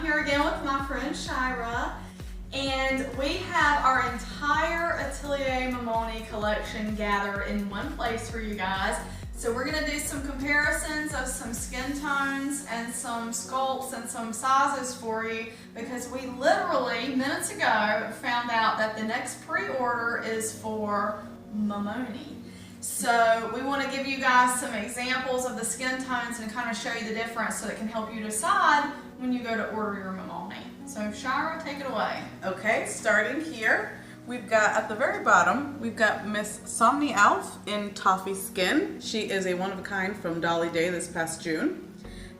I'm here again with my friend Shira, and we have our entire Atelier Momoni collection gathered in one place for you guys. So we're gonna do some comparisons of some skin tones and some sculpts and some sizes for you, because we literally minutes ago found out that the next pre-order is for Momoni. So we want to give you guys some examples of the skin tones and kind of show you the difference so it can help you decide when you go to order your Momoni. So Shira, take it away. Okay, starting here, we've got at the very bottom, we've got Miss Somni Elf in Toffee Skin. She is a one-of-a-kind from Dolly Day this past June.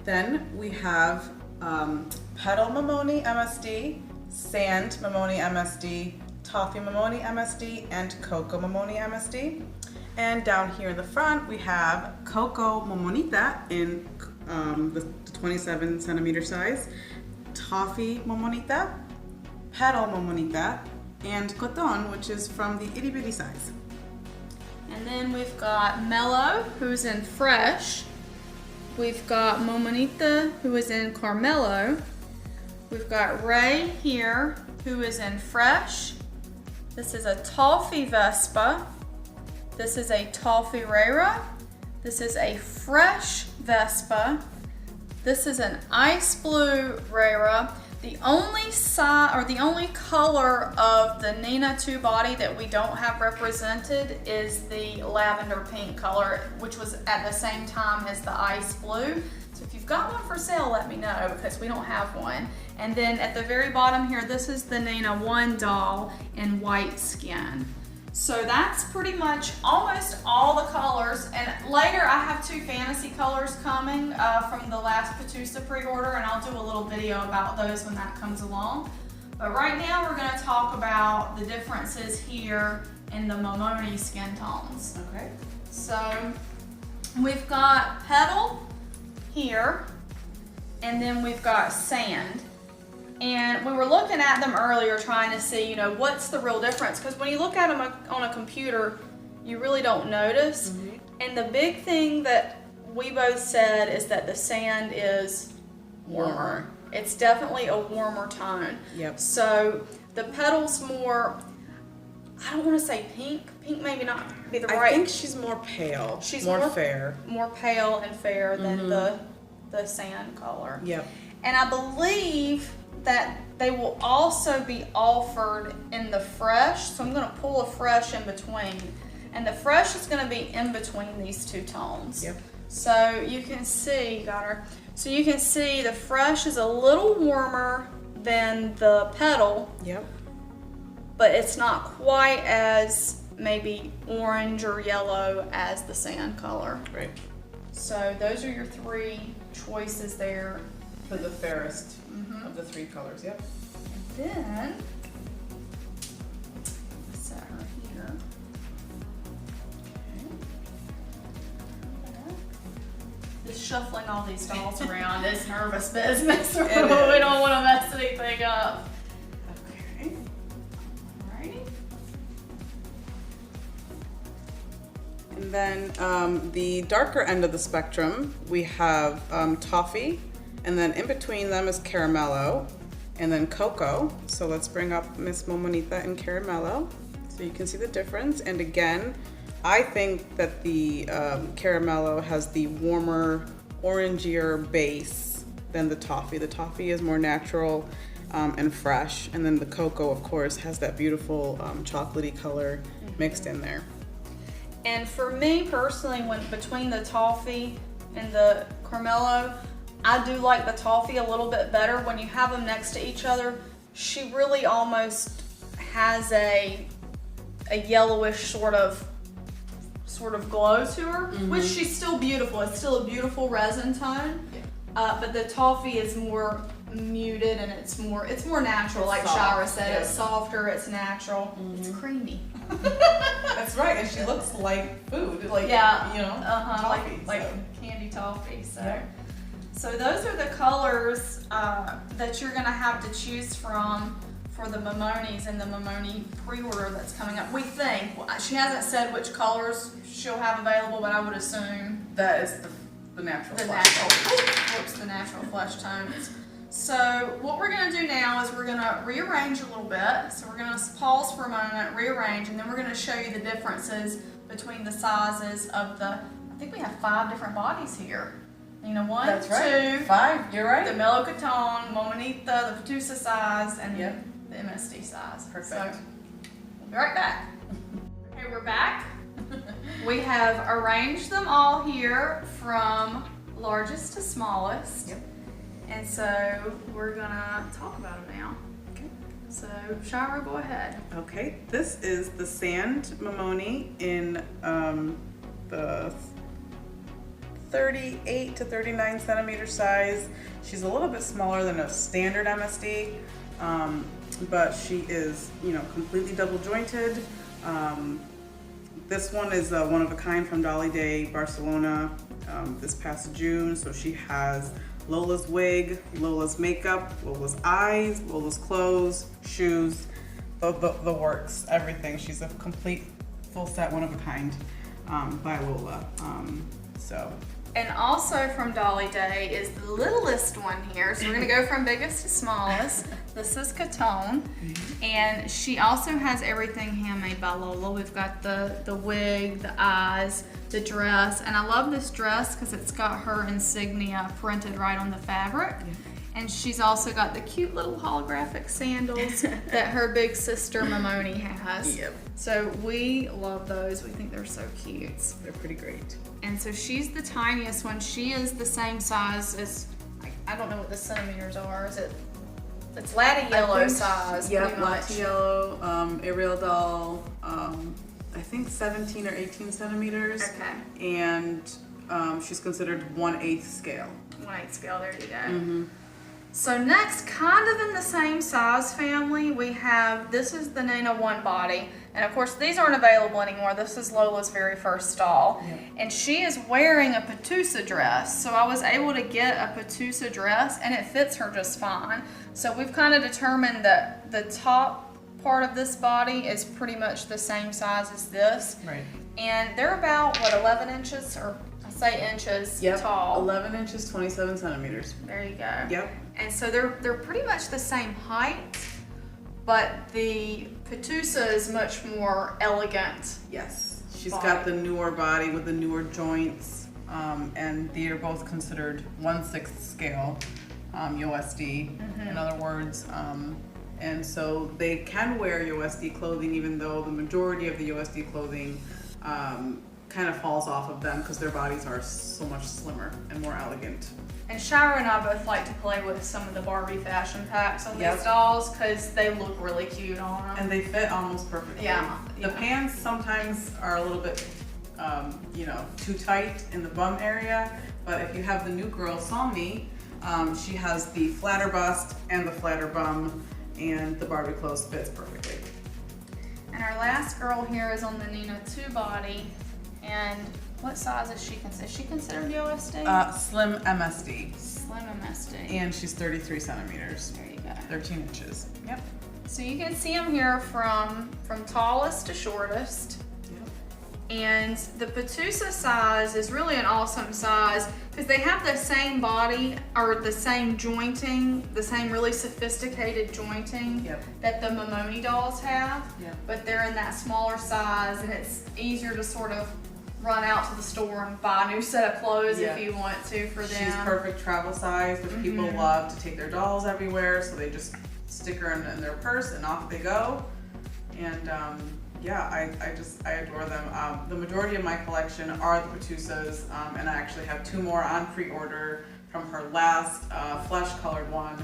Then we have Petal Momoni MSD, Sand Momoni MSD, Toffee Momoni MSD, and Cocoa Momoni MSD. And down here in the front, we have Cocoa Momonita in the 27 centimeter size, Toffee Momonita, Petal Momonita, and Coton, which is from the itty bitty size. And then we've got Mellow, who's in Fresh. We've got Momonita, who is in Carmelo. We've got Ray here, who is in Fresh. This is a Toffee Vespa. This is a Toffee Rara. This is a Fresh Vespa. This is an Ice Blue Rara. The only color of the Nina 2 body that we don't have represented is the lavender pink color, which was at the same time as the Ice Blue. So if you've got one for sale, let me know, because we don't have one. And then at the very bottom here, this is the Nina 1 doll in white skin. So that's pretty much almost all the colors, and later I have 2 fantasy colors coming from the last Patusa pre-order, and I'll do a little video about those when that comes along. But right now we're going to talk about the differences here in the Momoni skin tones. Okay. So we've got Petal here, and then we've got Sand. And we were looking at them earlier trying to see, you know, what's the real difference? Because when you look at them on a computer, you really don't notice. Mm-hmm. And the big thing that we both said is that the Sand is warmer. It's definitely a warmer tone. Yep. So the Petal's more, I don't want to say pink. Pink maybe not be the right. I think she's more pale. She's more fair. More pale and fair than the Sand color. Yep. And I believe that they will also be offered in the Fresh, so I'm going to pull a Fresh in between, and the Fresh is going to be in between these 2 tones. Yep. So you can see, so you can see the Fresh is a little warmer than the Petal. Yep. But it's not quite as maybe orange or yellow as the Sand color. Right. So those are your 3 choices there. For the fairest of the 3 colors, yep. And then, let's set her here. Okay. Just shuffling all these dolls around is nervous business. We don't want to mess anything up. Okay. Alrighty. And then the darker end of the spectrum, we have Toffee. And then in between them is Caramello, and then Cocoa. So let's bring up Miss Momonita and Caramello so you can see the difference. And again, I think that the Caramello has the warmer, orangier base than the Toffee. The Toffee is more natural and fresh. And then the Cocoa, of course, has that beautiful chocolatey color mixed in there. And for me personally, when between the Toffee and the Caramello, I do like the Toffee a little bit better. When you have them next to each other, she really almost has a yellowish sort of glow to her, which she's still beautiful. It's still a beautiful resin tone, but the Toffee is more muted and it's more natural. Like Shira said, it's softer, it's natural, it's creamy. That's right, and she looks like food, like toffee, like candy toffee. So those are the colors that you're going to have to choose from for the Momonis and the Momoni pre-order that's coming up. We think. She hasn't said which colors she'll have available, but I would assume that is the natural flesh. The natural flesh tones. So what we're going to do now is we're going to rearrange a little bit. So we're going to pause for a moment, rearrange, and then we're going to show you the differences between the sizes of the, I think we have 5 different bodies here. You know, 1, That's 2, right. 5, you're right. The Mellocaton, Momonita, the Fatusa size, and Yep. the MSD size. Perfect. So we'll be right back. Okay, we're back. We have arranged them all here from largest to smallest. Yep. And so we're gonna talk about them now. Okay. So Shira, go ahead. Okay, this is the Sand Momoni in the 38 to 39 centimeter size. She's a little bit smaller than a standard MSD, but she is, you know, completely double jointed. This one is one of a kind from Dolly Day, Barcelona, this past June. So she has Lola's wig, Lola's makeup, Lola's eyes, Lola's clothes, shoes, the works, everything. She's a complete full set, one of a kind by Lola. And also from Dolly Day is the littlest one here. So we're gonna go from biggest to smallest. This is Caton. And she also has everything handmade by Lola. We've got the wig, the eyes, the dress. And I love this dress because it's got her insignia printed right on the fabric. And she's also got the cute little holographic sandals that her big sister Momoni has. Yep. So we love those. We think they're so cute. They're pretty great. And so she's the tiniest one. She is the same size as, I don't know what the centimeters are. Is it? It's Latte Yellow size. Yeah, pretty much. Latte Yellow, Ariel doll, I think 17 or 18 centimeters. Okay. And she's considered 1/8 scale. 1/8 scale, there you go. So next, kind of in the same size family, we have, this is the Nina 1 body. And of course, these aren't available anymore. This is Lola's very first stall. Yeah. And she is wearing a Fatusa dress. So I was able to get a Fatusa dress and it fits her just fine. So we've kind of determined that the top part of this body is pretty much the same size as this. Right. And they're about, what, 11 inches, or I say inches tall. 11 inches, 27 centimeters. There you go. Yep. And so they're pretty much the same height, but the Fatusa is much more elegant. Yes. She's body. got the newer body with the newer joints, and they are both considered 1/6 scale USD, in other words. And so they can wear USD clothing, even though the majority of the USD clothing kind of falls off of them because their bodies are so much slimmer and more elegant. And Shira and I both like to play with some of the Barbie fashion packs on Yep. these dolls because they look really cute on them. And they fit almost perfectly. Yeah, The yeah. pants sometimes are a little bit, you know, too tight in the bum area. But if you have the new girl, Somni, she has the flatter bust and the flatter bum, and the Barbie clothes fits perfectly. And our last girl here is on the Nina 2 body. And what size is she considered? Is she considered USD? Slim MSD. Slim MSD. And she's 33 centimeters, There you go. 13 inches. Yep. So you can see them here from tallest to shortest. And the Fatusa size is really an awesome size because they have the same body or the same jointing, the same really sophisticated jointing that the Momoni dolls have, but they're in that smaller size and it's easier to sort of run out to the store and buy a new set of clothes if you want to for them. She's perfect travel size, which people love to take their dolls everywhere, so they just stick her in their purse and off they go. And yeah, I adore them. The majority of my collection are the Fatusas, and I actually have 2 more on pre-order from her last flesh colored one.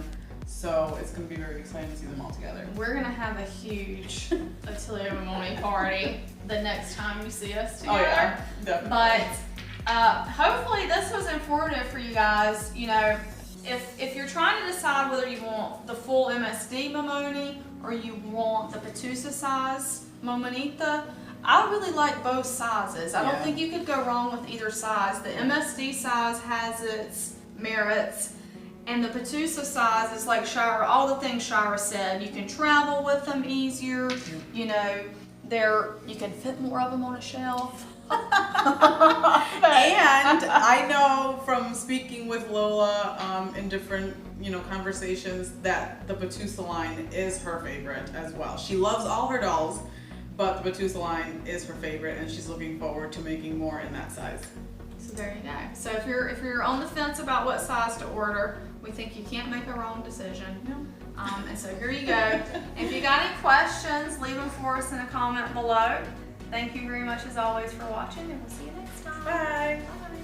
So it's going to be very exciting to see them all together. We're going to have a huge Atelier Momoni party the next time you see us together. Oh yeah, definitely. But hopefully this was informative for you guys. You know, if you're trying to decide whether you want the full MSD Momoni or you want the Fatusa size Momonita, I really like both sizes. I don't think you could go wrong with either size. The MSD size has its merits, and the Fatusa size is like Shira, all the things Shira said. You can travel with them easier. You know, you can fit more of them on a shelf. And I know from speaking with Lola in different, conversations that the Batusa line is her favorite as well. She loves all her dolls, but the Batusa line is her favorite, and she's looking forward to making more in that size. So there you go. So if you're on the fence about what size to order, we think you can't make a wrong decision. No. And so here you go. If you got any questions, leave them for us in a comment below. Thank you very much as always for watching, and we'll see you next time. Bye. Bye.